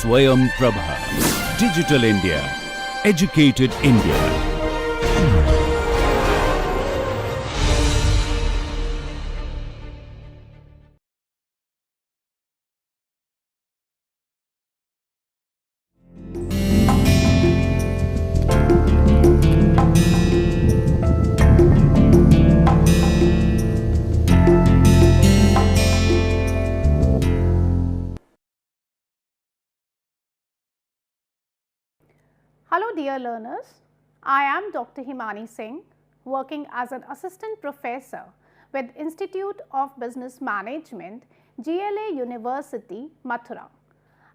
Swayam Prabha. Digital India. Educated India. Hello dear learners, I am Dr. Himani Singh, working as an assistant professor with Institute of Business Management, GLA University, Mathura.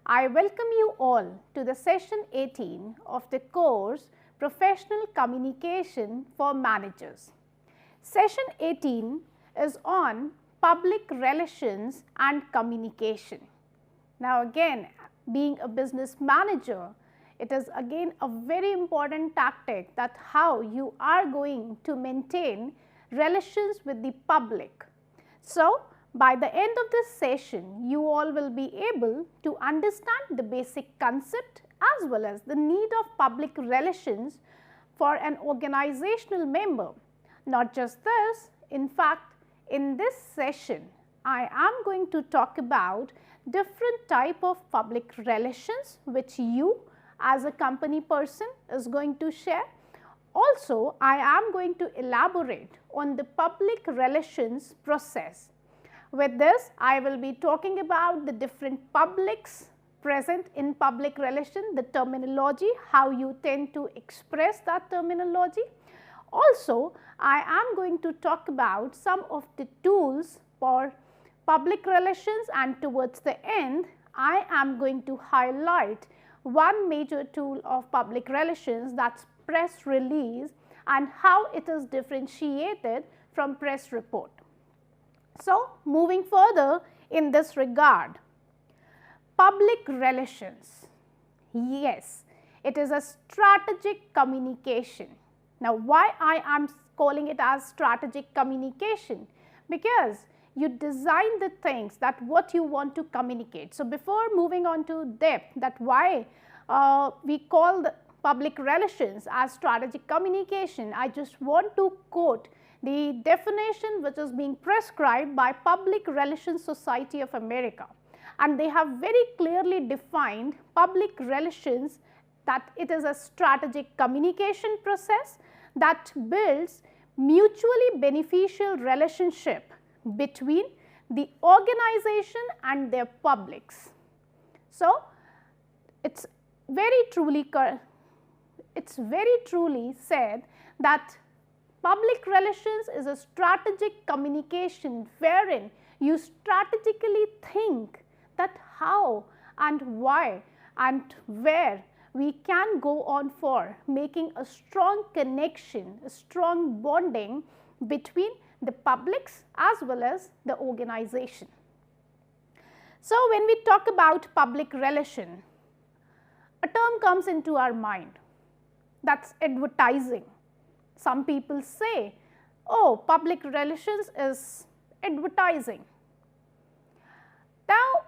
I welcome you all to the session 18 of the course Professional Communication for Managers. Session 18 is on public relations and communication. Now again, being a business manager, it is again a very important tactic that how you are going to maintain relations with the public. So, by the end of this session, you all will be able to understand the basic concept as well as the need of public relations for an organizational member. Not just this, in fact, in this session, I am going to talk about different type of public relations which you as a company person is going to share. Also, I am going to elaborate on the public relations process. With this, I will be talking about the different publics present in public relation, the terminology, how you tend to express that terminology. Also, I am going to talk about some of the tools for public relations, and towards the end, I am going to highlight one major tool of public relations, that's press release, and how it is differentiated from press report. So, moving further in this regard, public relations, yes, it is a strategic communication. Now, why I am calling it as strategic communication? Because you design the things that what you want to communicate. So, before moving on to depth that why we call the public relations as strategic communication, I just want to quote the definition which is being prescribed by Public Relations Society of America, and they have very clearly defined public relations that it is a strategic communication process that builds mutually beneficial relationship between the organization and their publics. So, it's very truly said that public relations is a strategic communication wherein you strategically think that how and why and where we can go on for making a strong connection, a strong bonding between the publics as well as the organization. So, when we talk about public relation, a term comes into our mind, that's advertising. Some people say, oh, public relations is advertising. Now,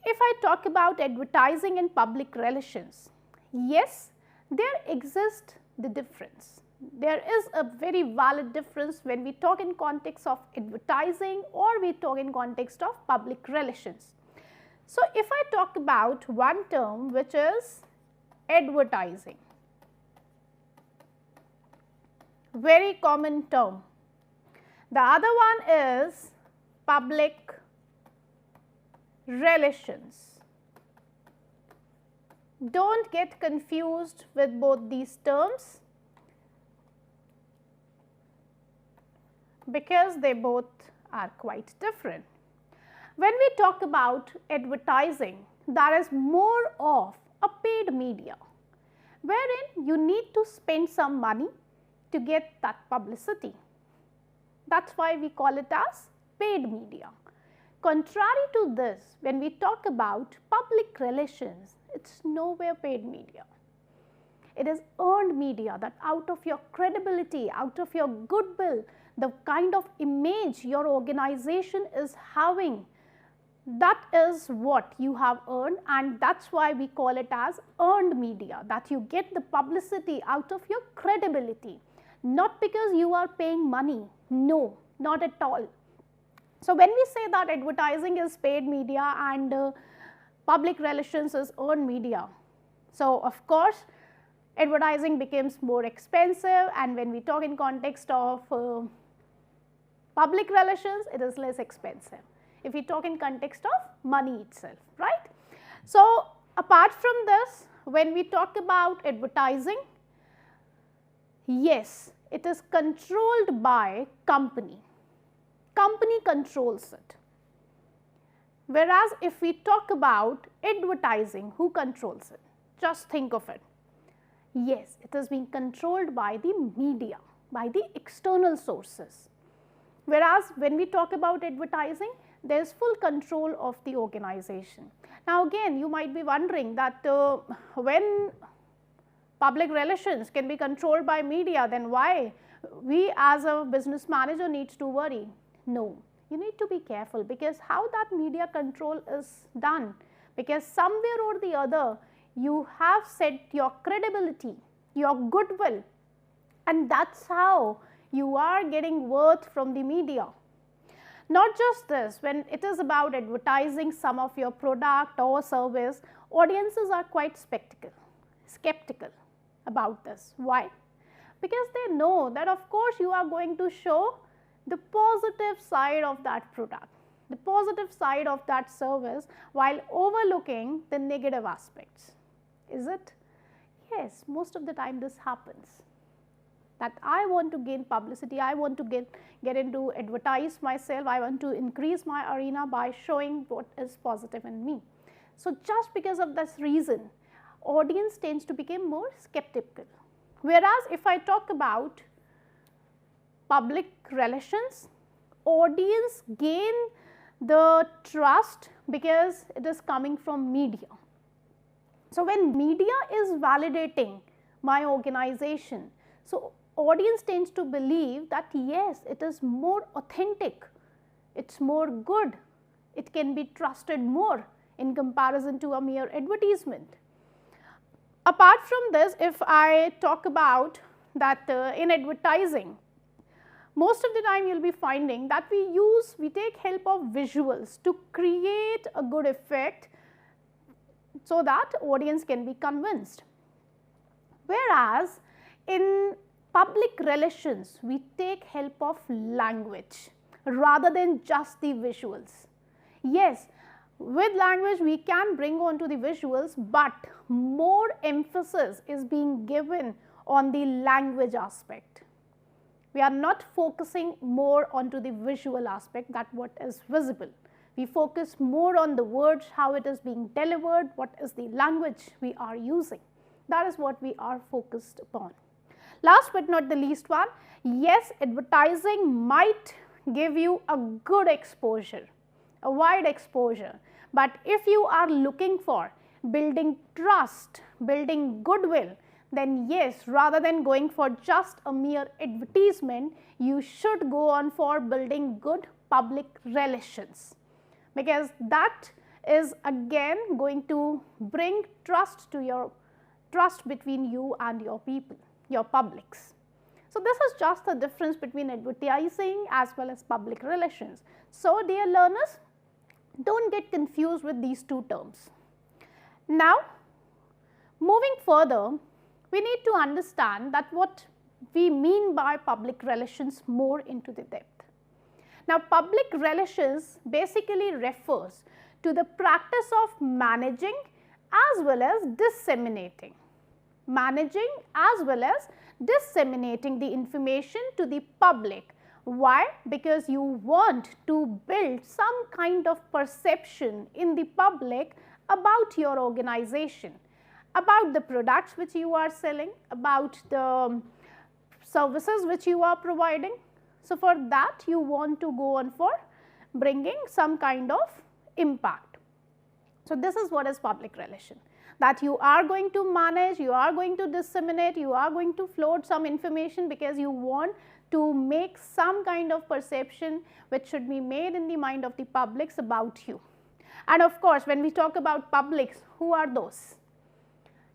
if I talk about advertising and public relations, yes, there exists the difference. There is a very valid difference when we talk in context of advertising or we talk in context of public relations. So, if I talk about one term which is advertising, very common term. The other one is public relations. Don't get confused with both these terms because they both are quite different. When we talk about advertising, that is more of a paid media, wherein you need to spend some money to get that publicity. That's why we call it as paid media. Contrary to this, when we talk about public relations, it's nowhere paid media. It is earned media that out of your credibility, out of your goodwill, the kind of image your organization is having that is what you have earned, and that is why we call it as earned media, that you get the publicity out of your credibility, not because you are paying money, no, not at all. So, when we say that advertising is paid media and public relations is earned media, so of course, advertising becomes more expensive, and when we talk in context of public relations, it is less expensive. If we talk in context of money itself, right. So, apart from this, when we talk about advertising, yes, it is controlled by company. Company controls it. Whereas, if we talk about advertising, who controls it? Just think of it. Yes, it is being controlled by the media, by the external sources. Whereas, when we talk about advertising, there is full control of the organization. Now, again, you might be wondering that when public relations can be controlled by media, then why we as a business manager needs to worry? No, you need to be careful, because how that media control is done, because somewhere or the other you have set your credibility, your goodwill, and that is how you are getting worth from the media. Not just this, when it is about advertising some of your product or service, audiences are quite skeptical about this. Why? Because they know that of course you are going to show the positive side of that product, the positive side of that service, while overlooking the negative aspects. Is it? Yes, most of the time this happens. That I want to gain publicity, I want to get into advertise myself, I want to increase my arena by showing what is positive in me. So, just because of this reason, audience tends to become more skeptical. Whereas, if I talk about public relations, audience gain the trust because it is coming from media. So, when media is validating my organization, so audience tends to believe that yes, it is more authentic, it is more good, it can be trusted more in comparison to a mere advertisement. Apart from this, if I talk about that in advertising, most of the time you will be finding that we take help of visuals to create a good effect so that audience can be convinced. Whereas, in public relations, we take help of language rather than just the visuals. Yes, with language we can bring on to the visuals, but more emphasis is being given on the language aspect. We are not focusing more onto the visual aspect, that what is visible. We focus more on the words, how it is being delivered, what is the language we are using. That is what we are focused upon. Last but not the least one, yes, advertising might give you a good exposure, a wide exposure, but if you are looking for building trust, building goodwill, then yes, rather than going for just a mere advertisement, you should go on for building good public relations, because that is again going to bring trust between you and your people, your publics. So, this is just the difference between advertising as well as public relations. So, dear learners, do not get confused with these two terms. Now, moving further, we need to understand that what we mean by public relations more into the depth. Now, public relations basically refers to the practice of managing as well as disseminating. Managing as well as disseminating the information to the public. Why? Because you want to build some kind of perception in the public about your organization, about the products which you are selling, about the services which you are providing. So, for that you want to go on for bringing some kind of impact. So, this is what is public relation, that you are going to manage, you are going to disseminate, you are going to float some information because you want to make some kind of perception which should be made in the mind of the publics about you. And of course, when we talk about publics, who are those?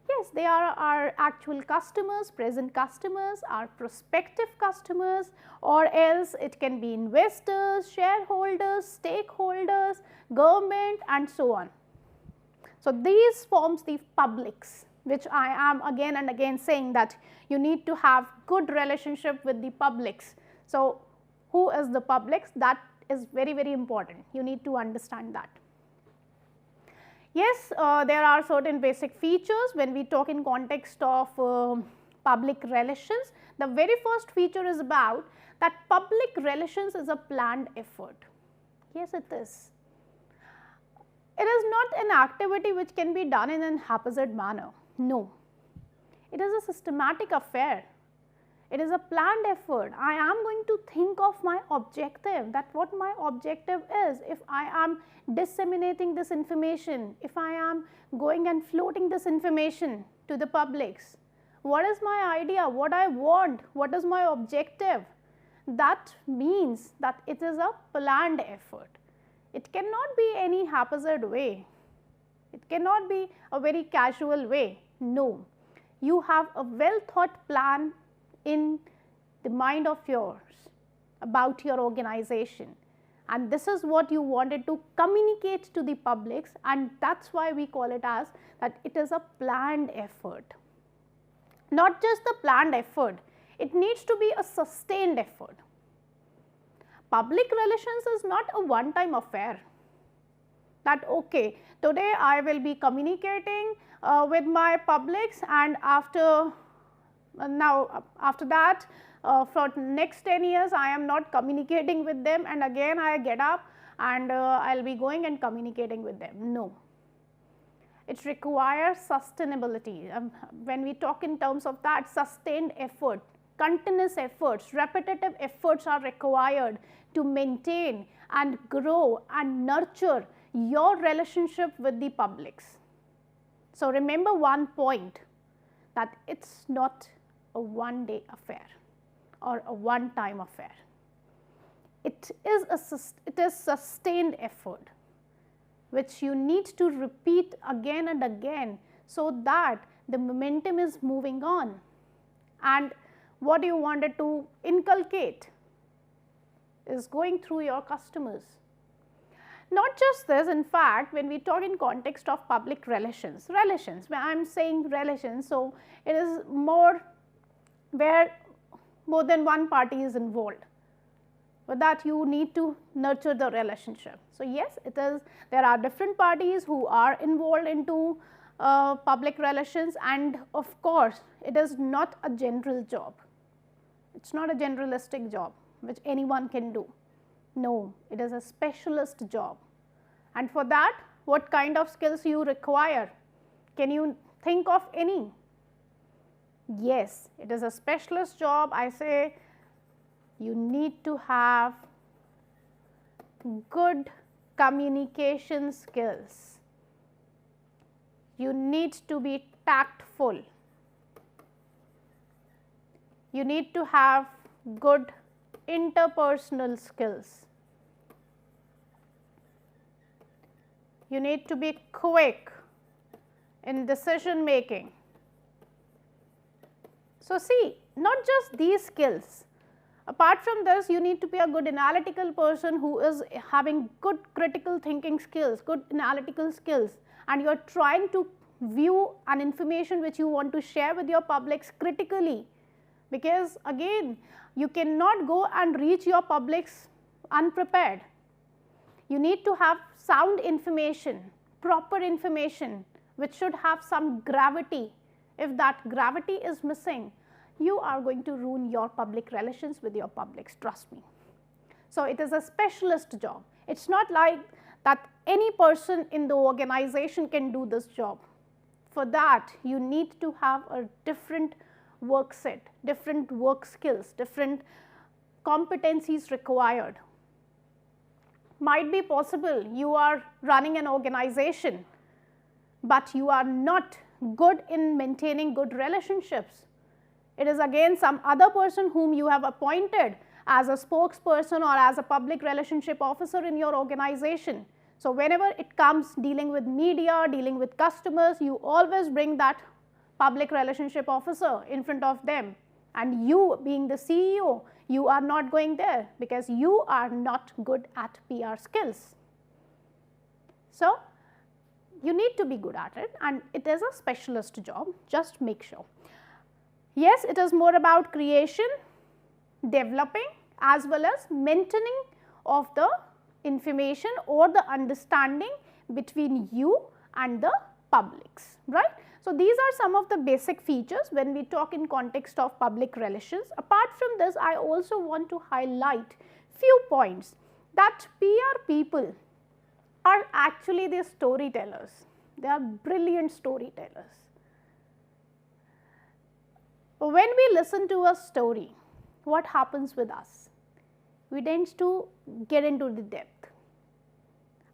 Yes, they are our actual customers, present customers, our prospective customers, or else it can be investors, shareholders, stakeholders, government, and so on. So, these forms the publics, which I am again and again saying that you need to have good relationship with the publics. So, who is the publics? That is very, very important. You need to understand that. Yes, there are certain basic features when we talk in context of public relations. The very first feature is about that public relations is a planned effort. Yes, it is. It is not an activity which can be done in a haphazard manner. No, it is a systematic affair. It is a planned effort. I am going to think of my objective, that what my objective is. If I am disseminating this information, if I am going and floating this information to the publics, what is my idea, what I want, what is my objective? That means that it is a planned effort. It cannot be any haphazard way. It cannot be a very casual way. No, you have a well thought plan in the mind of yours about your organization, and this is what you wanted to communicate to the publics, and that is why we call it as that it is a planned effort. Not just the planned effort, it needs to be a sustained effort. Public relations is not a one time affair, that okay, today I will be communicating with my publics, and after that for next 10 years I am not communicating with them, and again I get up and I will be going and communicating with them. No, it requires sustainability. When we talk in terms of that, sustained effort, continuous efforts, repetitive efforts are required to maintain and grow and nurture your relationship with the publics. So, remember one point, that it is not a one day affair or a one time affair. It is sustained effort which you need to repeat again and again, so that the momentum is moving on. And what you wanted to inculcate is going through your customers. Not just this, in fact, when we talk in context of public relations, when I am saying relations, so it is more where more than one party is involved. For that you need to nurture the relationship. So, yes, it is, there are different parties who are involved into public relations, and of course, it is not a general job. It is not a generalistic job which anyone can do. No, it is a specialist job, and for that what kind of skills you require? Can you think of any? Yes, it is a specialist job. I say you need to have good communication skills. You need to be tactful. You need to have good interpersonal skills. You need to be quick in decision making. So, see, not just these skills. Apart from this, you need to be a good analytical person who is having good critical thinking skills, good analytical skills, and you are trying to view an information which you want to share with your publics critically, because again you cannot go and reach your publics unprepared. You need to have sound information, proper information which should have some gravity. If that gravity is missing, you are going to ruin your public relations with your publics, trust me. So, it is a specialist job. It is not like that any person in the organization can do this job. For that, you need to have a different work set, different work skills, different competencies required. Might be possible you are running an organization, but you are not good in maintaining good relationships. It is again some other person whom you have appointed as a spokesperson or as a public relationship officer in your organization. So, whenever it comes dealing with media, dealing with customers, you always bring that public relationship officer in front of them, and you being the CEO, you are not going there because you are not good at PR skills. So, you need to be good at it, and it is a specialist job, just make sure. Yes, it is more about creation, developing as well as maintaining of the information or the understanding between you and the publics, right. So, these are some of the basic features when we talk in context of public relations. Apart from this, I also want to highlight few points that PR people are actually the storytellers. They are brilliant storytellers. When we listen to a story, what happens with us? We tend to get into the depth.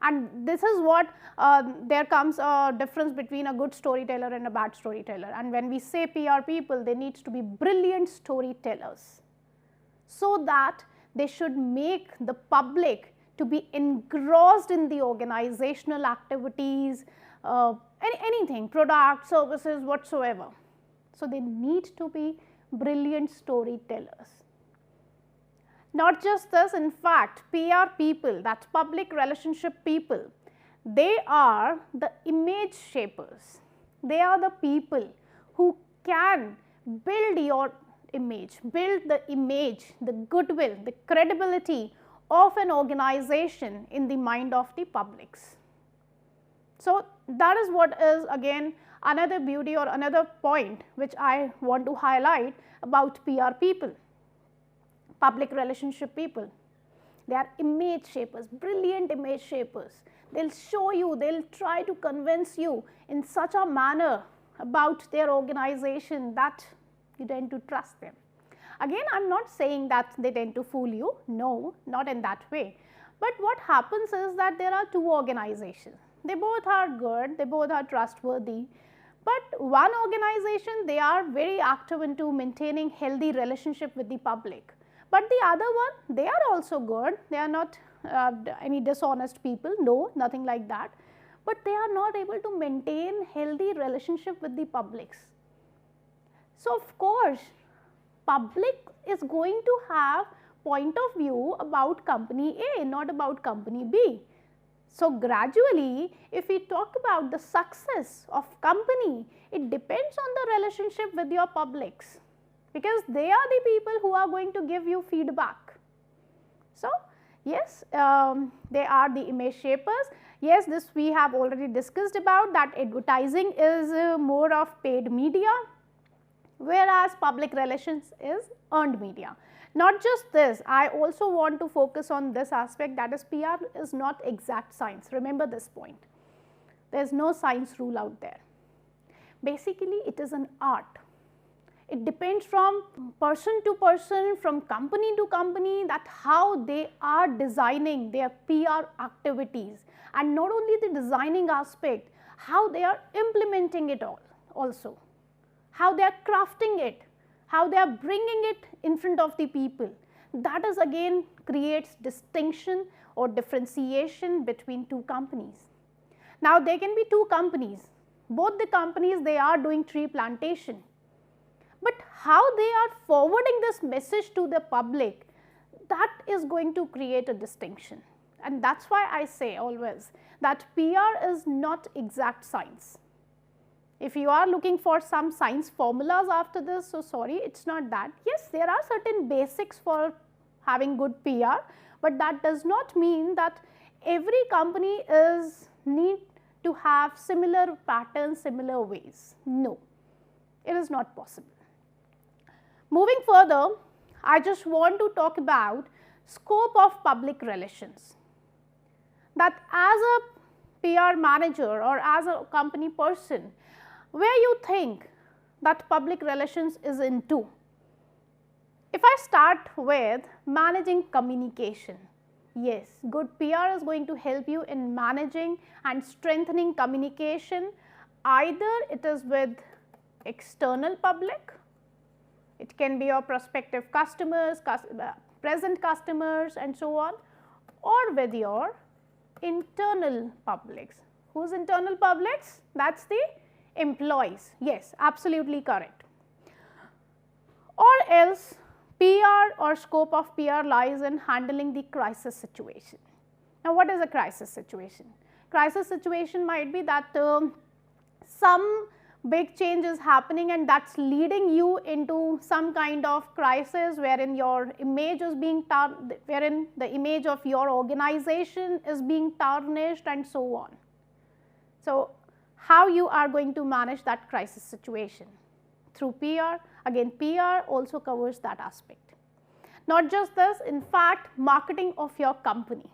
And this is what there comes a difference between a good storyteller and a bad storyteller. And when we say PR people, they need to be brilliant storytellers, so that they should make the public to be engrossed in the organizational activities, anything, product, services, whatsoever. So, they need to be brilliant storytellers. Not just this, in fact, PR people, that public relationship people, they are the image shapers. They are the people who can build your image, build the image, the goodwill, the credibility of an organization in the mind of the publics. So, that is what is again another beauty or another point which I want to highlight about PR people, public relationship people. They are image shapers, brilliant image shapers. They will show you, they will try to convince you in such a manner about their organization that you tend to trust them. Again, I am not saying that they tend to fool you, no, not in that way. But what happens is that there are two organizations. They both are good, they both are trustworthy, but one organization, they are very active into maintaining healthy relationship with the public. But the other one, they are also good, they are not any dishonest people, no, nothing like that, but they are not able to maintain healthy relationship with the publics. So, of course, public is going to have point of view about company A, not about company B. So, gradually, if we talk about the success of company, it depends on the relationship with your publics, because they are the people who are going to give you feedback. So, yes, they are the image shapers. Yes, this we have already discussed about that advertising is more of paid media, whereas public relations is earned media. Not just this, I also want to focus on this aspect, that is PR is not exact science. Remember this point. There is no science rule out there. Basically, it is an art. It depends from person to person, from company to company, that how they are designing their PR activities, and not only the designing aspect, how they are implementing it all also, how they are crafting it, how they are bringing it in front of the people. That is again creates distinction or differentiation between two companies. Now, there can be two companies, both the companies they are doing tree plantation, but how they are forwarding this message to the public, that is going to create a distinction. And that is why I say always that PR is not exact science. If you are looking for some science formulas after this, so sorry, it is not that. Yes, there are certain basics for having good PR, but that does not mean that every company is need to have similar patterns, similar ways. No, it is not possible. Moving further, I just want to talk about scope of public relations. That as a PR manager or as a company person, where you think that public relations is into. If I start with managing communication, yes, good PR is going to help you in managing and strengthening communication, either it is with external public, it can be your prospective customers, present customers and so on, or with your internal publics. Whose internal publics? That's the employees. Yes, absolutely correct. Or else PR or scope of PR lies in handling the crisis situation. Now, what is a crisis situation? Crisis situation might be that some big change is happening and that's leading you into some kind of crisis wherein your image is being wherein the image of your organization is being tarnished and so on. So, how you are going to manage that crisis situation? Through PR. Again, PR also covers that aspect. Not just this, in fact, marketing of your company.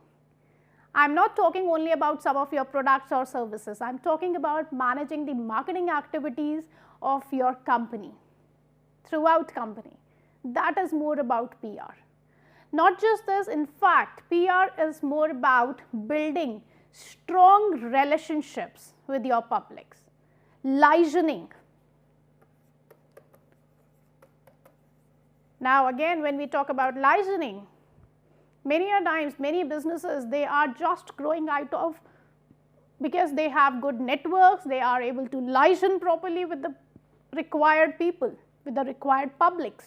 I am not talking only about some of your products or services. I am talking about managing the marketing activities of your company, throughout company. That is more about PR. Not just this, in fact, PR is more about building strong relationships with your publics, licensing. Now again, when we talk about licensing, many a times, many businesses, they are just growing out of, because they have good networks, they are able to license properly with the required people, with the required publics.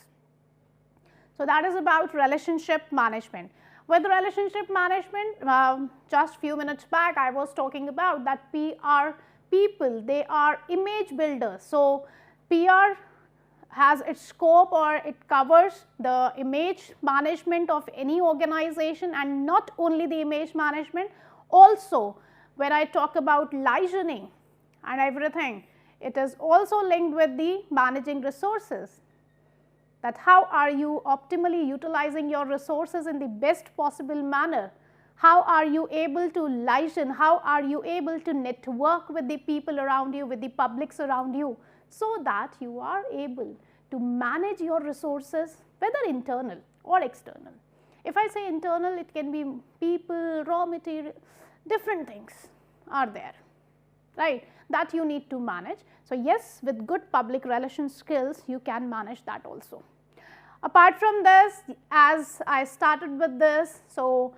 So that is about relationship management. With relationship management, just few minutes back, I was talking about that PR people, they are image builders. So PR has its scope, or it covers the image management of any organization, and not only the image management, also when I talk about licensing and everything, it is also linked with the managing resources, that how are you optimally utilizing your resources in the best possible manner, how are you able to license, how are you able to network with the people around you, with the publics around you, so that you are able to manage your resources, whether internal or external. If I say internal, it can be people, raw material, different things are there, right, that you need to manage. So yes, with good public relations skills, you can manage that also. Apart from this, as I started with this, so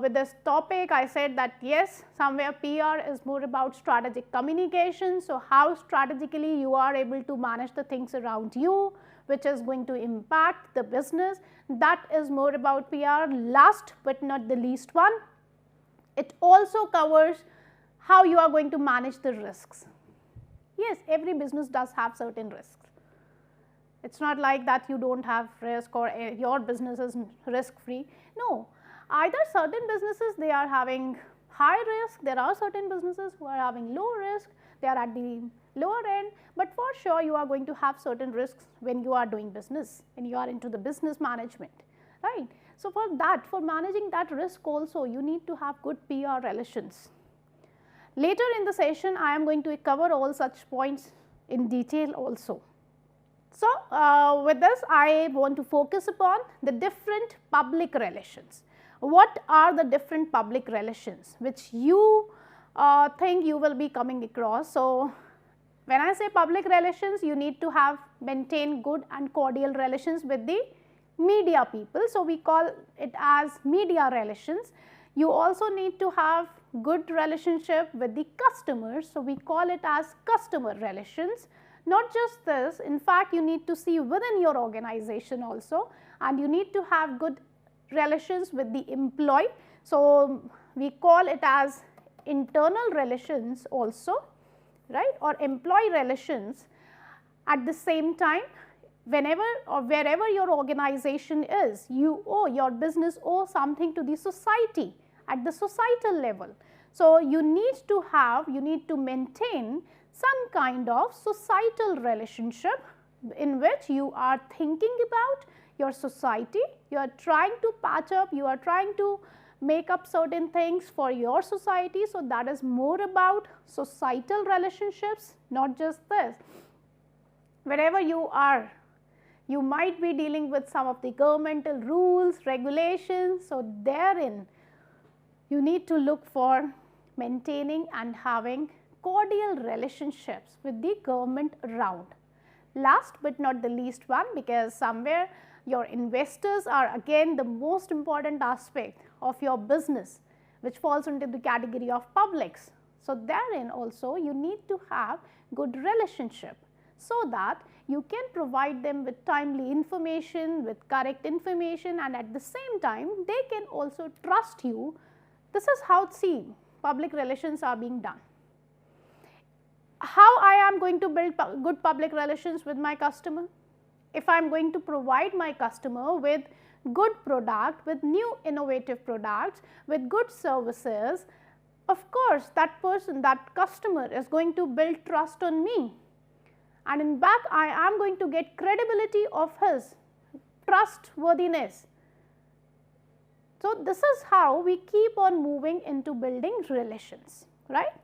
with this topic, I said that yes, somewhere PR is more about strategic communication. So how strategically you are able to manage the things around you, which is going to impact the business, that is more about PR. Last but not the least one, it also covers how you are going to manage the risks. Yes, every business does have certain risks. It's not like that you don't have risk or your business is risk free. No. Either certain businesses, they are having high risk, there are certain businesses who are having low risk, they are at the lower end, but for sure you are going to have certain risks when you are doing business, when you are into the business management, right. So for that, for managing that risk also, you need to have good PR relations. Later in the session, I am going to cover all such points in detail also. So with this, I want to focus upon the different public relations. What are the different public relations which you think you will be coming across? So when I say public relations, you need to have maintain good and cordial relations with the media people. So we call it as media relations. You also need to have good relationship with the customers. So we call it as customer relations. Not just this, in fact, you need to see within your organization also, and you need to have good relations with the employee. So we call it as internal relations also, right, or employee relations. At the same time, whenever or wherever your organization is, you owe, your business owe something to the society at the societal level. So you need to have, you need to maintain some kind of societal relationship in which you are thinking about your society, you are trying to patch up, you are trying to make up certain things for your society. So that is more about societal relationships, not just this. Wherever you are, you might be dealing with some of the governmental rules, regulations. So therein, you need to look for maintaining and having cordial relationships with the government around. Last but not the least one, because somewhere your investors are again the most important aspect of your business, which falls into the category of publics. So, therein also you need to have good relationship, so that you can provide them with timely information, with correct information, and at the same time they can also trust you. This is how public relations are being done. How I am going to build good public relations with my customer? If I am going to provide my customer with good product, with new innovative products, with good services, of course, that person, that customer is going to build trust on me, and in back I am going to get credibility of his trustworthiness. So, this is how we keep on moving into building relations, right.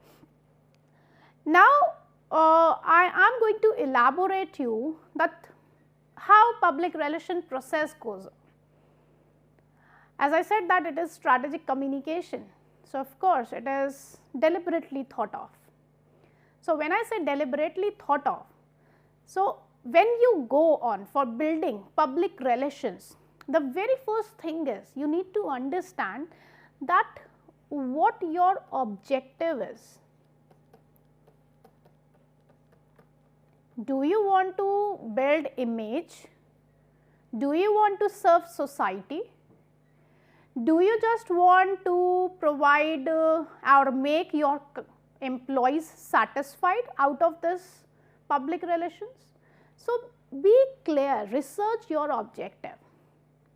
Now, I am going to elaborate you that how public relation process goes on. As I said that it is strategic communication. So, of course, it is deliberately thought of. So, when I say deliberately thought of, so when you go on for building public relations, the very first thing is you need to understand that what your objective is. Do you want to build image? Do you want to serve society? Do you just want to provide or make your employees satisfied out of this public relations? So, be clear, research your objective,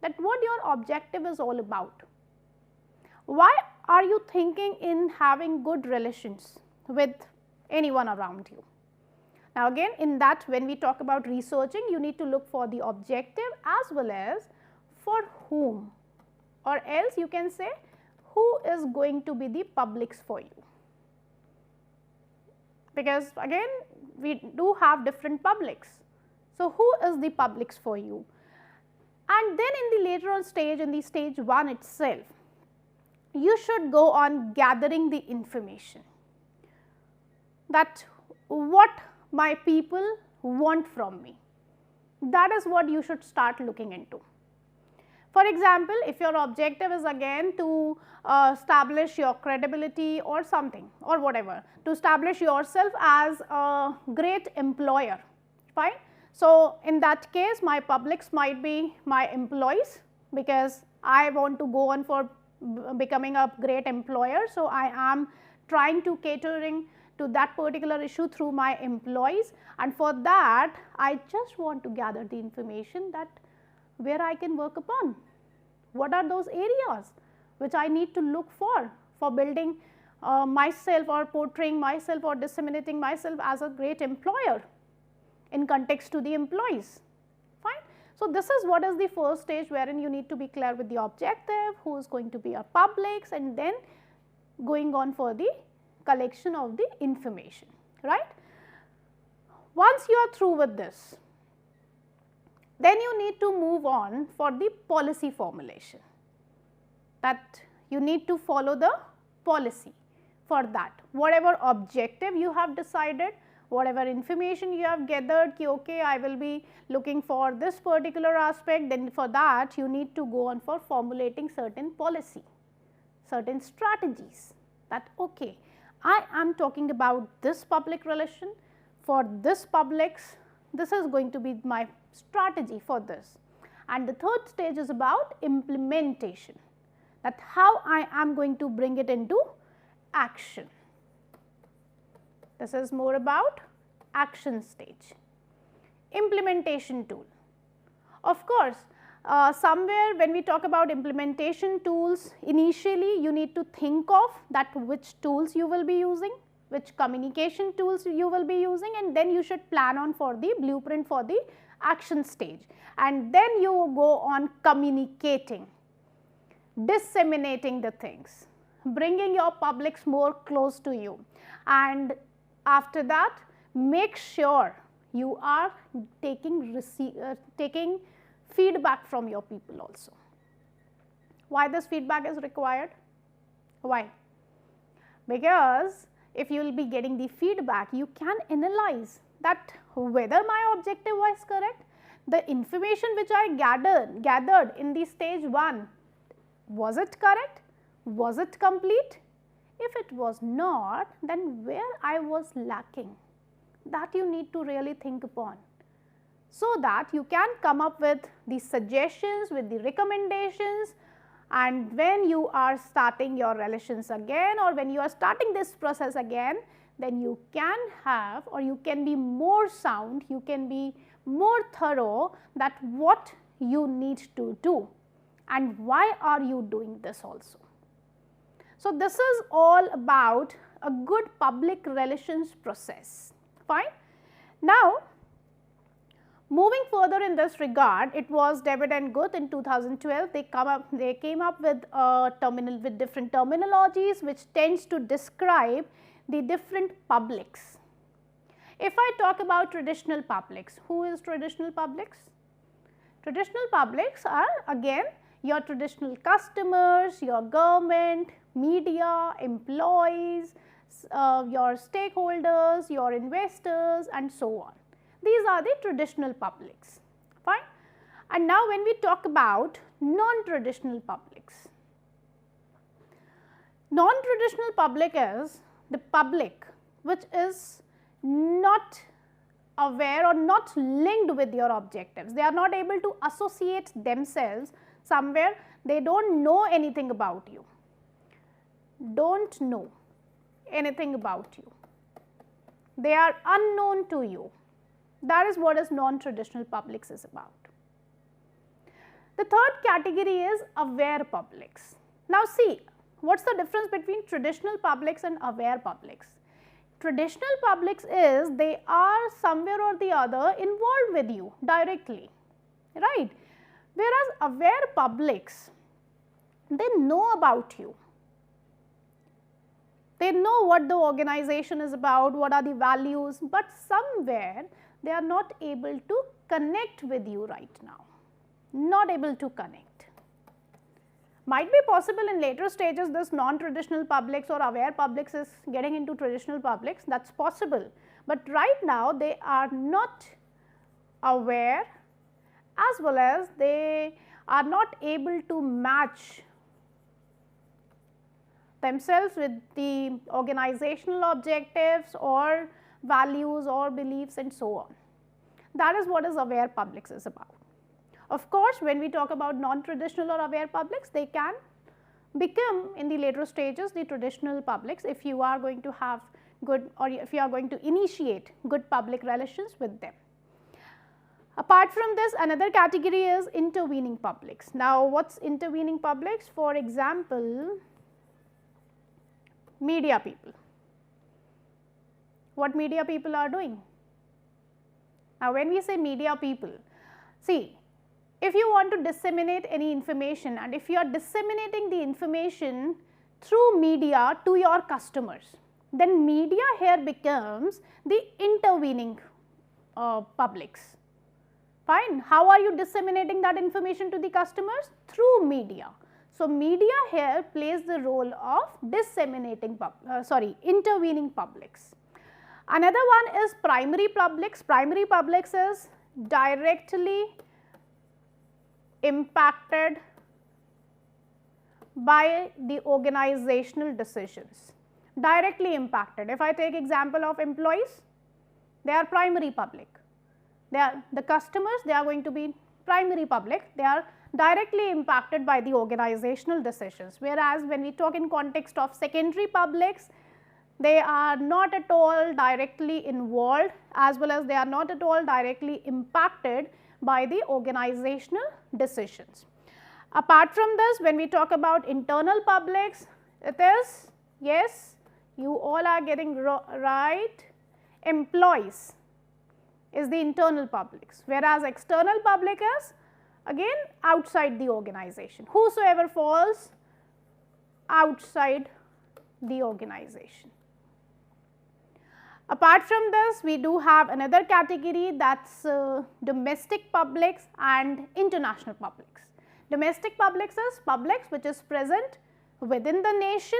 that what your objective is all about. Why are you thinking in having good relations with anyone around you? Now, again, in that, when we talk about researching, you need to look for the objective as well as for whom, or else you can say who is going to be the publics for you, because again we do have different publics. So, who is the publics for you? And then in the later on stage, in the stage 1 itself, you should go on gathering the information, that what my people want from me. That is what you should start looking into. For example, if your objective is again to establish your credibility or something or whatever, to establish yourself as a great employer, fine. So, in that case my publics might be my employees, because I want to go on for becoming a great employer. So, I am trying to catering to that particular issue through my employees, and for that I just want to gather the information that where I can work upon. What are those areas which I need to look for building myself or portraying myself or disseminating myself as a great employer in context to the employees, fine. So, this is what is the first stage, wherein you need to be clear with the objective, who is going to be our publics, and then going on for the collection of the information, right. Once you are through with this, then you need to move on for the policy formulation, that you need to follow the policy for that. Whatever objective you have decided, whatever information you have gathered, ki okay, I will be looking for this particular aspect, then for that you need to go on for formulating certain policy, certain strategies, that okay, I am talking about this public relation for this publics, this is going to be my strategy for this. And the third stage is about implementation, that how I am going to bring it into action. This is more about action stage. Implementation tool. Of course, somewhere when we talk about implementation tools, initially you need to think of that which tools you will be using, which communication tools you will be using, and then you should plan on for the blueprint for the action stage, and then you go on communicating, disseminating the things, bringing your publics more close to you, and after that make sure you are taking feedback from your people also. Why this feedback is required? Why? Because if you will be getting the feedback, you can analyze that whether my objective was correct, the information which I gathered in the stage 1, was it correct? Was it complete? If it was not, then where I was lacking, that you need to really think upon, so that you can come up with the suggestions, with the recommendations, and when you are starting your relations again, or when you are starting this process again, then you can have, or you can be more sound, you can be more thorough that what you need to do and why are you doing this also. So, this is all about a good public relations process, fine. Now, moving further in this regard, it was David and Guth in 2012, they came up with different terminologies which tends to describe the different publics. If I talk about traditional publics, who is traditional publics? Traditional publics are again your traditional customers, your government, media, employees, your stakeholders, your investors and so on. These are the traditional publics, fine. And now when we talk about non-traditional publics, non-traditional public is the public which is not aware or not linked with your objectives. They are not able to associate themselves somewhere, they do not know anything about you, don't know anything about you, they are unknown to you. That is what is non-traditional publics is about. The third category is aware publics. Now see, what is the difference between traditional publics and aware publics? Traditional publics is they are somewhere or the other involved with you directly, right? Whereas aware publics, they know about you. They know what the organization is about, what are the values, but somewhere they are not able to connect with you right now, not able to connect. Might be possible in later stages this non-traditional publics or aware publics is getting into traditional publics, that is possible, but right now they are not aware as well as they are not able to match themselves with the organizational objectives or values or beliefs and so on. That is what is aware publics is about. Of course, when we talk about non-traditional or aware publics, they can become in the later stages the traditional publics if you are going to have good, or if you are going to initiate good public relations with them. Apart from this, another category is intervening publics. Now, what is intervening publics? For example, media people. What media people are doing? Now, when we say media people, see, if you want to disseminate any information and if you are disseminating the information through media to your customers, then media here becomes the intervening publics. Fine. How are you disseminating that information to the customers? Through media. So, media here plays the role of disseminating, intervening publics. Another one is primary publics. Primary publics is directly impacted by the organizational decisions. Directly impacted. If I take example of employees, they are primary public. They are the customers, they are going to be primary public, they are directly impacted by the organizational decisions. Whereas, when we talk in context of secondary publics, they are not at all directly involved as well as they are not at all directly impacted by the organizational decisions. Apart from this, when we talk about internal publics, it is, yes, you all are getting right, employees is the internal publics, whereas external public is again outside the organization, whosoever falls outside the organization. Apart from this, we do have another category, that is domestic publics and international publics. Domestic publics is publics which is present within the nation,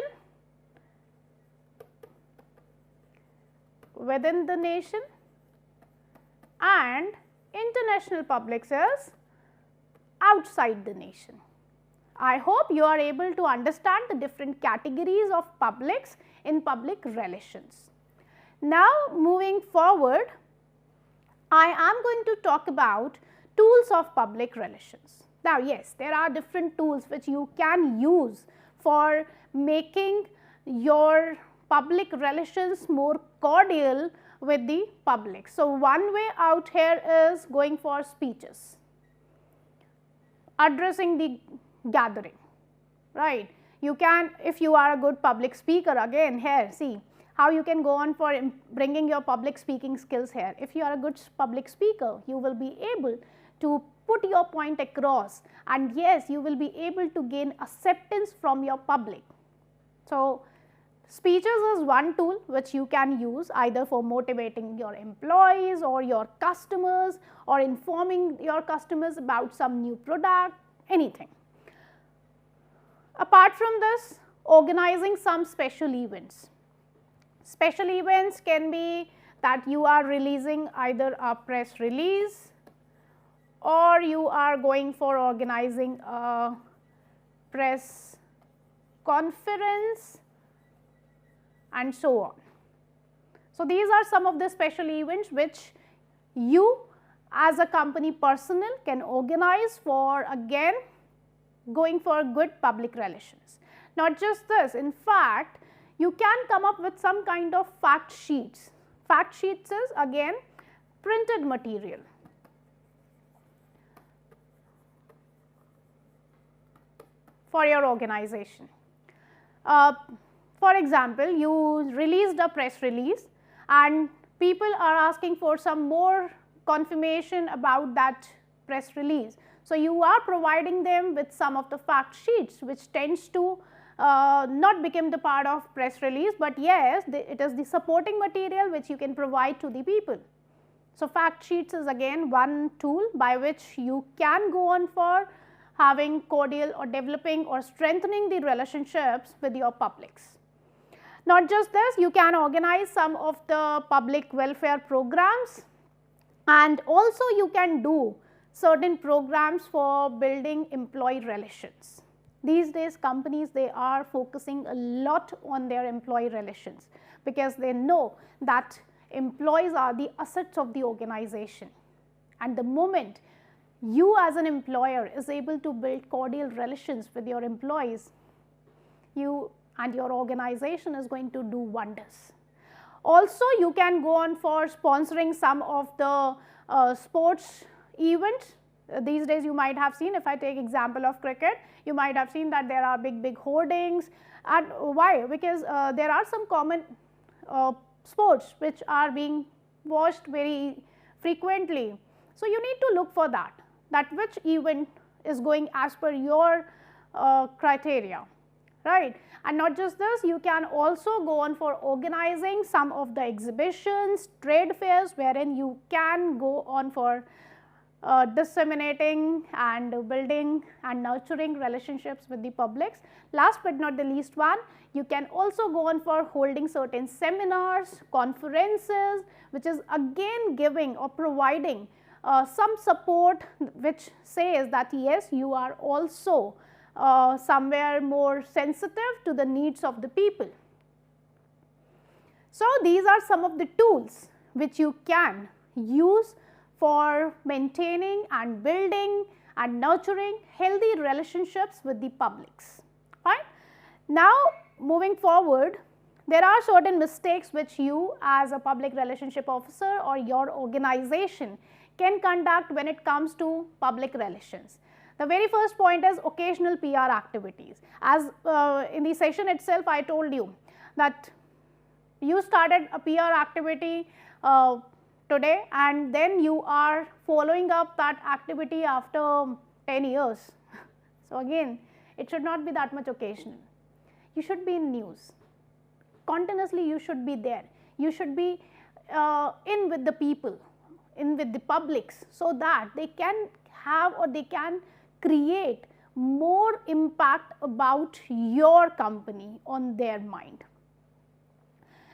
and international publics is outside the nation. I hope you are able to understand the different categories of publics in public relations. Now, moving forward, I am going to talk about tools of public relations. Now, yes, there are different tools which you can use for making your public relations more cordial with the public. So, one way out here is going for speeches, addressing the gathering, right. You can, if you are a good public speaker, again here see how you can go on for bringing your public speaking skills here. If you are a good public speaker, you will be able to put your point across, and yes, you will be able to gain acceptance from your public. So, speeches is one tool which you can use either for motivating your employees or your customers, or informing your customers about some new product, anything. Apart from this, organizing some special events. Special events can be that you are releasing either a press release, or you are going for organizing a press conference, and so on. So, these are some of the special events which you as a company personnel can organize for, again, going for good public relations. Not just this, in fact, you can come up with some kind of fact sheets. Fact sheets is again printed material. For your organization. For example, you released a press release and people are asking for some more confirmation about that press release. So, you are providing them with some of the fact sheets which tends to not become the part of press release, but yes, it is the supporting material which you can provide to the people. So, fact sheets is again one tool by which you can go on for having cordial or developing or strengthening the relationships with your publics. Not just this, you can organize some of the public welfare programs, and also you can do certain programs for building employee relations. These days companies, they are focusing a lot on their employee relations because they know that employees are the assets of the organization, and the moment you as an employer is able to build cordial relations with your employees, you and your organization is going to do wonders. Also, you can go on for sponsoring some of the sports events. These days you might have seen, if I take example of cricket, you might have seen that there are big hoardings. And why? Because there are some common sports which are being watched very frequently. So, you need to look for that which event is going as per your criteria, right. And not just this, you can also go on for organizing some of the exhibitions, trade fairs, wherein you can go on for disseminating and building and nurturing relationships with the publics. Last but not the least one, you can also go on for holding certain seminars, conferences, which is again giving or providing some support which says that yes, you are also somewhere more sensitive to the needs of the people. So, these are some of the tools which you can use for maintaining and building and nurturing healthy relationships with the publics. Fine. Now, moving forward, there are certain mistakes which you as a public relationship officer or your organization can conduct when it comes to public relations. The very first point is occasional PR activities. As in the session itself, I told you that you started a PR activity today, and then you are following up that activity after 10 years. So, again, it should not be that much occasional. You should be in news. Continuously you should be there. You should be in with the people, in with the publics, so that they can have or they can create more impact about your company on their mind.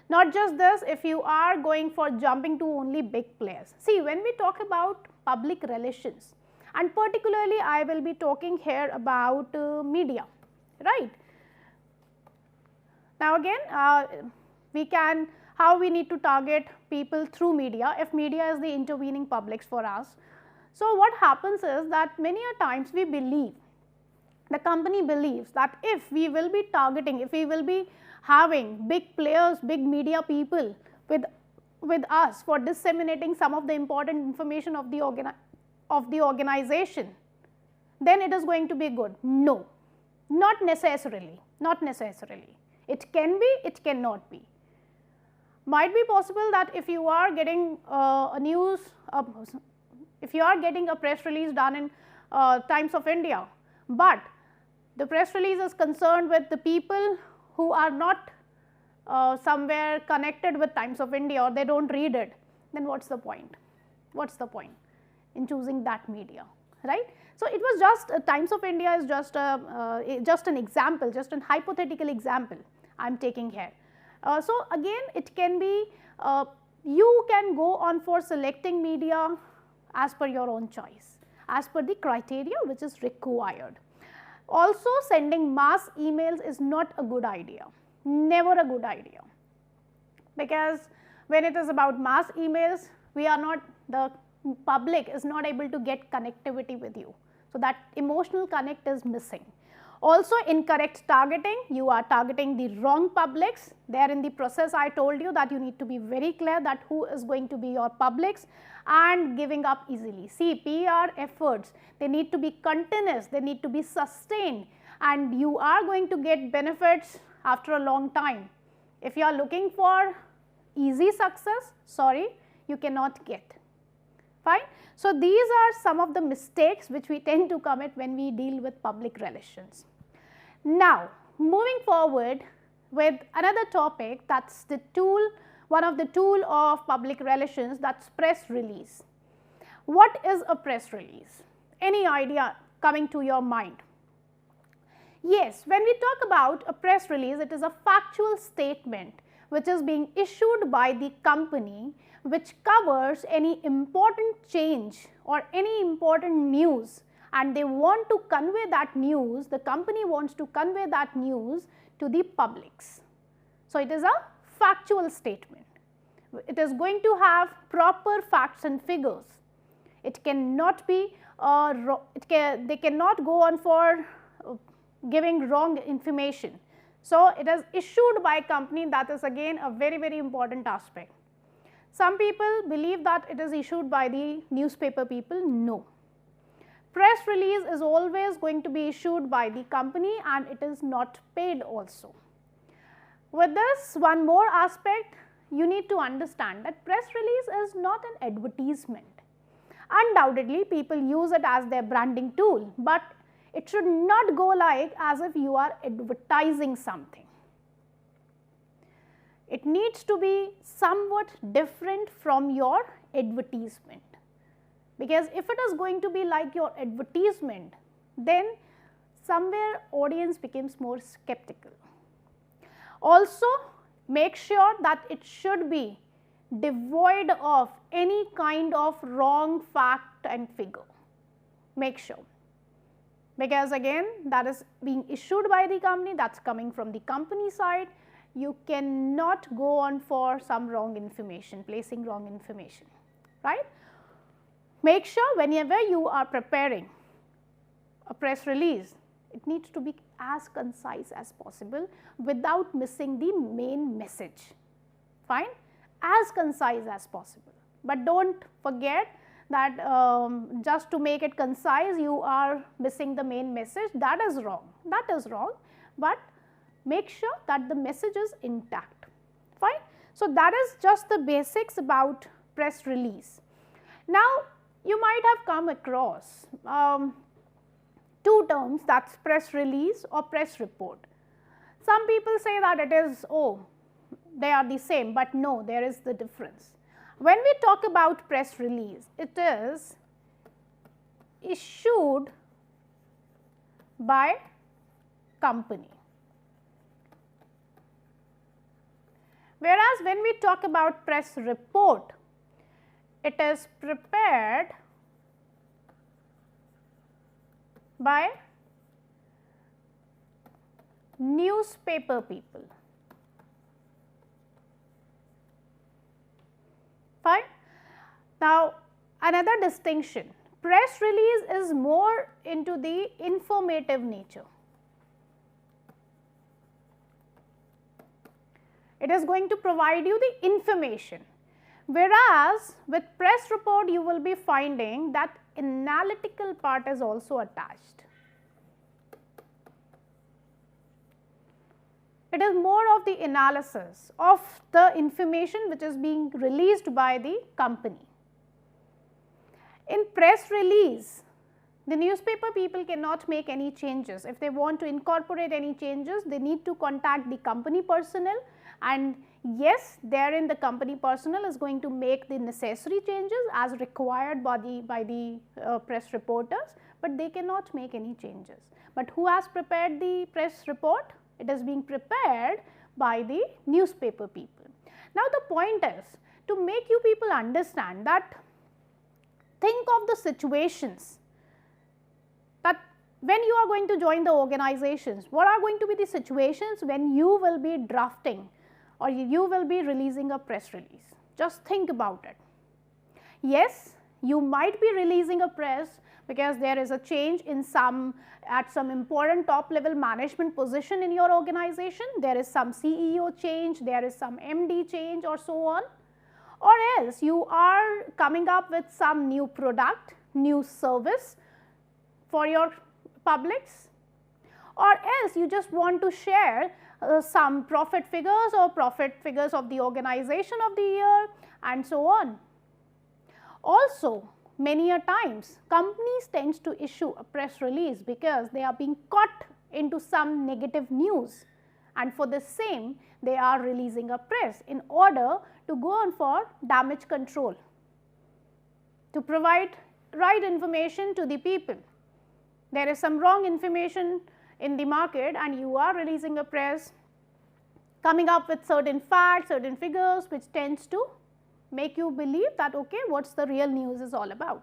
Not just this, if you are going for jumping to only big players. See, when we talk about public relations, and particularly I will be talking here about media, right. Now again how we need to target people through media if media is the intervening publics for us. So what happens is that many a times we believe, the company believes that if we will be targeting, if we will be having big players, big media people with us for disseminating some of the important information of the organization, then it is going to be good. No, not necessarily, not necessarily. It can be, it cannot be. Might be possible that if you are getting if you are getting a press release done in Times of India, but the press release is concerned with the people who are not somewhere connected with Times of India, or they don't read it, then what's the point? What's the point in choosing that media, right? So it was just Times of India is just an example, just a hypothetical example I am taking here. So again, it can be you can go on for selecting media as per your own choice, as per the criteria which is required. Also, sending mass emails is not a good idea, never a good idea, because when it is about mass emails, the public is not able to get connectivity with you. So that emotional connect is missing. Also, incorrect targeting, you are targeting the wrong publics. There in the process I told you that you need to be very clear that who is going to be your publics, and giving up easily. See, PR efforts, they need to be continuous, they need to be sustained, and you are going to get benefits after a long time. If you are looking for easy success, sorry, you cannot get. Fine. So these are some of the mistakes which we tend to commit when we deal with public relations. Now, moving forward with another topic, that's the tool, one of the tool of public relations, that's press release. What is a press release? Any idea coming to your mind? Yes, when we talk about a press release, it is a factual statement which is being issued by the company, which covers any important change or any important news, and they want to convey that news, the company wants to convey that news to the publics. So it is a factual statement. It is going to have proper facts and figures. It cannot be, they cannot go on for giving wrong information. So it is issued by a company, that is again a very, very important aspect. Some people believe that it is issued by the newspaper people. No. Press release is always going to be issued by the company, and it is not paid also. With this, one more aspect you need to understand, that press release is not an advertisement. Undoubtedly, people use it as their branding tool, but it should not go like as if you are advertising something. It needs to be somewhat different from your advertisement, because if it is going to be like your advertisement, then somewhere audience becomes more skeptical. Also, make sure that it should be devoid of any kind of wrong fact and figure. Make sure, because again that is being issued by the company, that is coming from the company side. You cannot go on for some wrong information, placing wrong information, right. Make sure whenever you are preparing a press release, it needs to be as concise as possible without missing the main message. Fine, as concise as possible, but don't forget that just to make it concise you are missing the main message. That is wrong, that is wrong, but make sure that the message is intact. Fine. So that is just the basics about press release. Now you might have come across two terms, that's press release or press report. Some people say that it is, oh, they are the same, but no, there is the difference. When we talk about press release, it is issued by company. Whereas when we talk about press report, it is prepared by newspaper people. Fine. Now, another distinction, press release is more into the informative nature. It is going to provide you the information, whereas with press report you will be finding that analytical part is also attached. It is more of the analysis of the information which is being released by the company. In press release, the newspaper people cannot make any changes. If they want to incorporate any changes, they need to contact the company personnel, and yes, therein the company personnel is going to make the necessary changes as required by the press reporters, but they cannot make any changes. But who has prepared the press report? It is being prepared by the newspaper people. Now, the point is to make you people understand that think of the situations that when you are going to join the organizations, what are going to be the situations when you will be drafting or you will be releasing a press release. Just think about it. Yes, you might be releasing a press because there is a change in at some important top level management position in your organization, there is some CEO change, there is some MD change or so on, or else you are coming up with some new product, new service for your publics, or else you just want to share some profit figures or profit figures of the organization of the year and so on. Also, many a times companies tend to issue a press release because they are being caught into some negative news, and for the same they are releasing a press in order to go on for damage control, to provide right information to the people. There is some wrong information in the market and you are releasing a press coming up with certain facts, certain figures which tends to make you believe that okay, what's the real news is all about.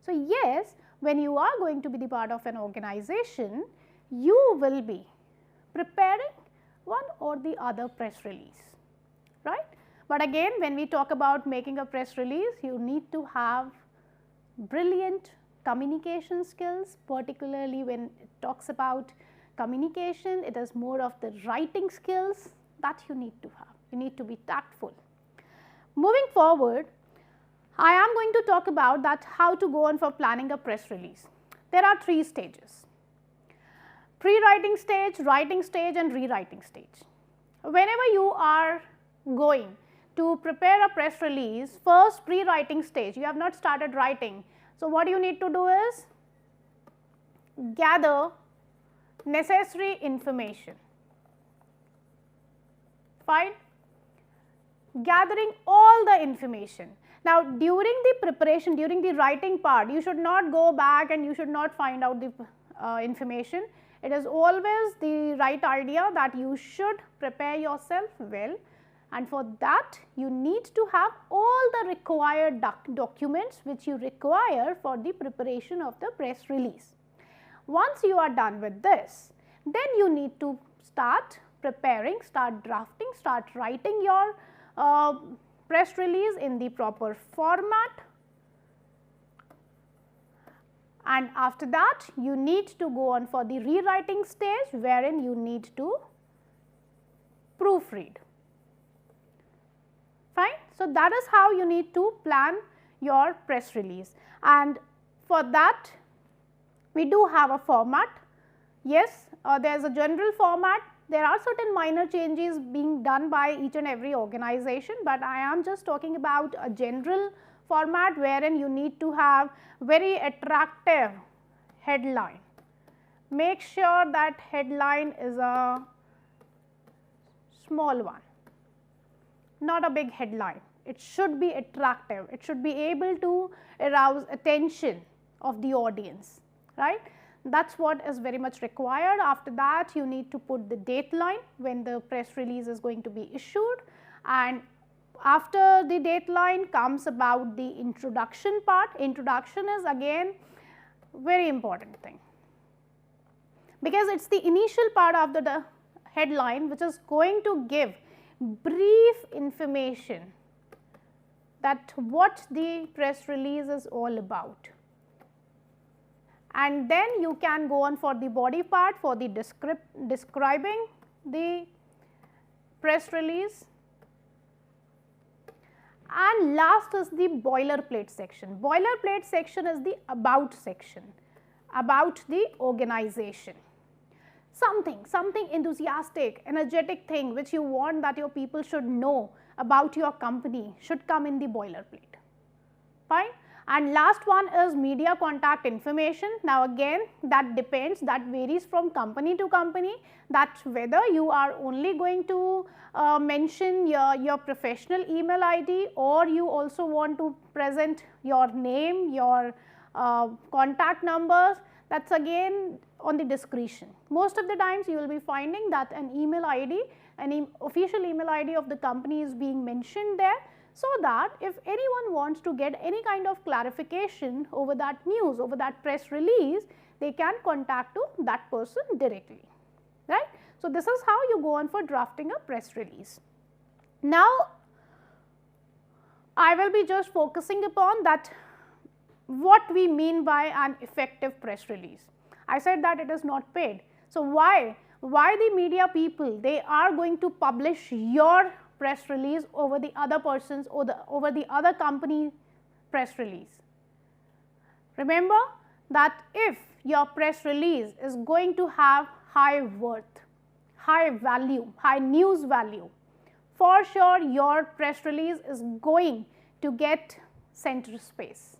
So, yes, when you are going to be the part of an organization, you will be preparing one or the other press release, right. But again, when we talk about making a press release, you need to have brilliant communication skills, particularly when it talks about communication, it is more of the writing skills that you need to have. You need to be tactful. Moving forward, I am going to talk about that how to go on for planning a press release. There are 3 stages: pre-writing stage, writing stage and rewriting stage. Whenever you are going to prepare a press release, first pre-writing stage, you have not started writing. So, what you need to do is gather necessary information. Fine. Gathering all the information. Now, during the preparation, during the writing part, you should not go back and you should not find out the information. It is always the right idea that you should prepare yourself well, and for that you need to have all the required documents which you require for the preparation of the press release. Once you are done with this, then you need to start preparing, start drafting, start writing your press release in the proper format, and after that you need to go on for the rewriting stage wherein you need to proofread. Fine. So, that is how you need to plan your press release, and for that we do have a format. Yes, there is a general format. There are certain minor changes being done by each and every organization, but I am just talking about a general format wherein you need to have very attractive headline. Make sure that headline is a small one, not a big headline. It should be attractive. It should be able to arouse attention of the audience, right. That is what is very much required. After that, you need to put the date line when the press release is going to be issued, and after the date line comes about the introduction part. Introduction is again very important thing. because it's the initial part of the headline which is going to give brief information that what the press release is all about. And then you can go on for the body part for the describing the press release. And last is the boilerplate section. Boilerplate section is the about section, about the organization. Something enthusiastic, energetic thing which you want that your people should know about your company should come in the boilerplate. Fine. And last one is media contact information. Now again that depends, that varies from company to company, that whether you are only going to mention your professional email ID, or you also want to present your name, your contact numbers, that is again on the discretion. Most of the times you will be finding that an email ID, an official email ID of the company is being mentioned there, so that if anyone wants to get any kind of clarification over that news, over that press release, they can contact to that person directly, right. So, this is how you go on for drafting a press release. Now, I will be just focusing upon that what we mean by an effective press release. I said that it is not paid. So, why the media people, they are going to publish your press release over the other person's or over the other company press release? Remember that if your press release is going to have high worth, high value, high news value, for sure your press release is going to get center space,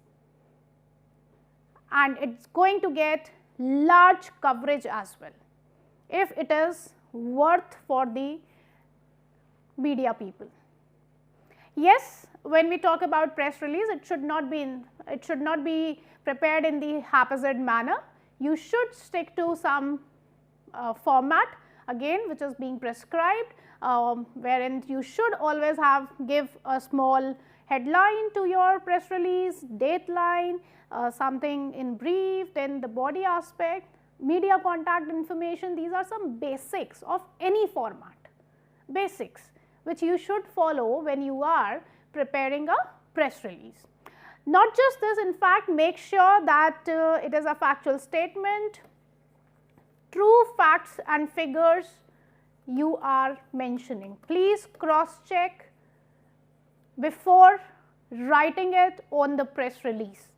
and it's going to get large coverage as well if it is worth for the media people. Yes, when we talk about press release, it should not be prepared in the haphazard manner. You should stick to some format again which is being prescribed, wherein you should always give a small headline to your press release, date line, something in brief, then the body aspect, media contact information. These are some basics of any format, basics which you should follow when you are preparing a press release. Not just this, in fact, make sure that it is a factual statement, true facts and figures you are mentioning. Please cross check before writing it on the press release.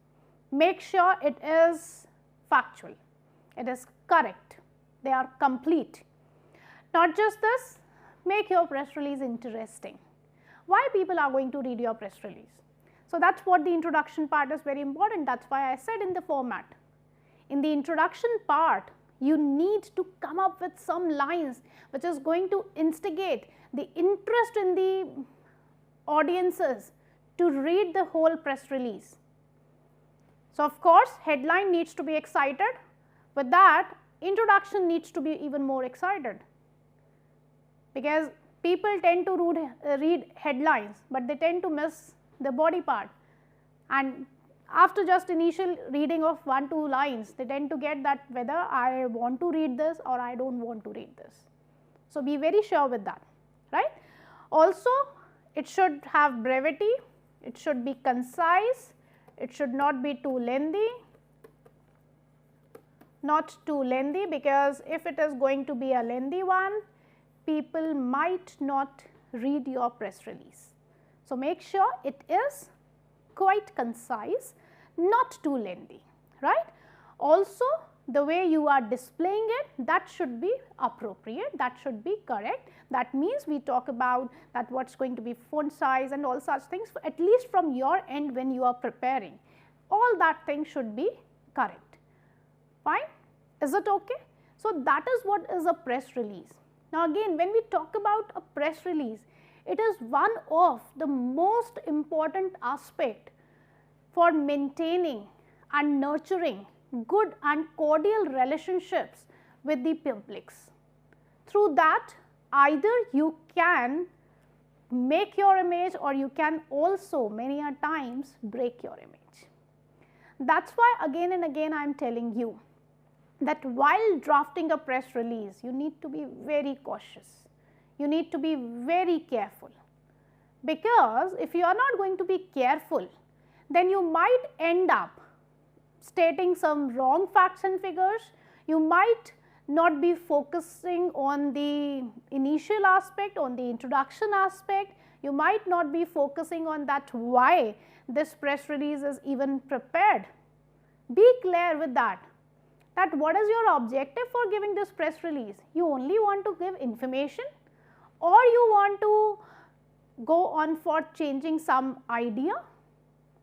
Make sure it is factual, it is correct, they are complete. Not just this, make your press release interesting. Why people are going to read your press release? So, that is what the introduction part is very important. That is why I said in the format. In the introduction part, you need to come up with some lines which is going to instigate the interest in the audiences to read the whole press release. So, of course, headline needs to be excited. With that, introduction needs to be even more excited, because people tend to read headlines, but they tend to miss the body part, and after just initial reading of 1-2 lines, they tend to get that whether I want to read this or I do not want to read this. So, be very sure with that, right. Also, it should have brevity, it should be concise, it should not be too lengthy, because if it is going to be a lengthy one, people might not read your press release. So, make sure it is quite concise, not too lengthy, right. Also, the way you are displaying it, that should be appropriate, that should be correct. That means we talk about that what is going to be font size and all such things, at least from your end when you are preparing, all that thing should be correct. Fine, is it okay? So, that is what is a press release. Now, again, when we talk about a press release, it is one of the most important aspect for maintaining and nurturing good and cordial relationships with the publics. Through that, either you can make your image, or you can also many a times break your image. That is why again and again I am telling you that while drafting a press release, you need to be very cautious. You need to be very careful, because if you are not going to be careful, then you might end up stating some wrong facts and figures. You might not be focusing on the initial aspect, on the introduction aspect. You might not be focusing on that why this press release is even prepared. Be clear with that what is your objective for giving this press release? You only want to give information, or you want to go on for changing some idea?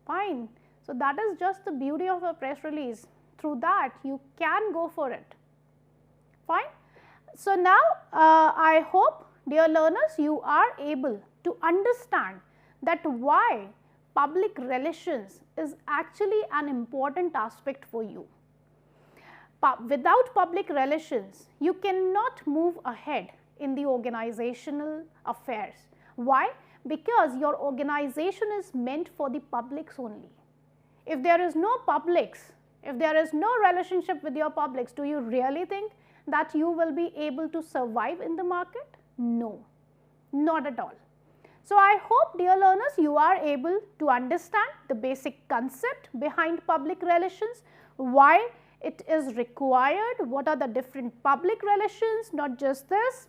Fine. So, that is just the beauty of a press release. Through that you can go for it. Fine. So, now I hope, dear learners, you are able to understand that why public relations is actually an important aspect for you. Without public relations, you cannot move ahead in the organizational affairs. Why? Because your organization is meant for the publics only. If there is no publics, if there is no relationship with your publics, do you really think that you will be able to survive in the market? No, not at all. So, I hope, dear learners, you are able to understand the basic concept behind public relations, why it is required, what are the different public relations, not just this,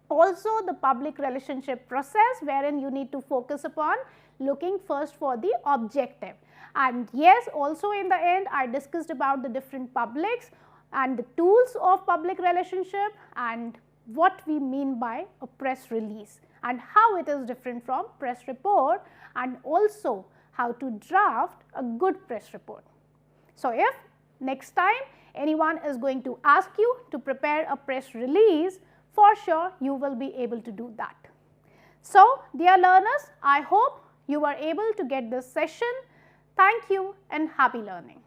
also the public relationship process wherein you need to focus upon looking first for the objective. And yes, also in the end I discussed about the different publics and the tools of public relationship and what we mean by a press release and how it is different from press report, and also how to draft a good press report. So, if next time anyone is going to ask you to prepare a press release, for sure you will be able to do that. So, dear learners, I hope you were able to get this session. Thank you and happy learning.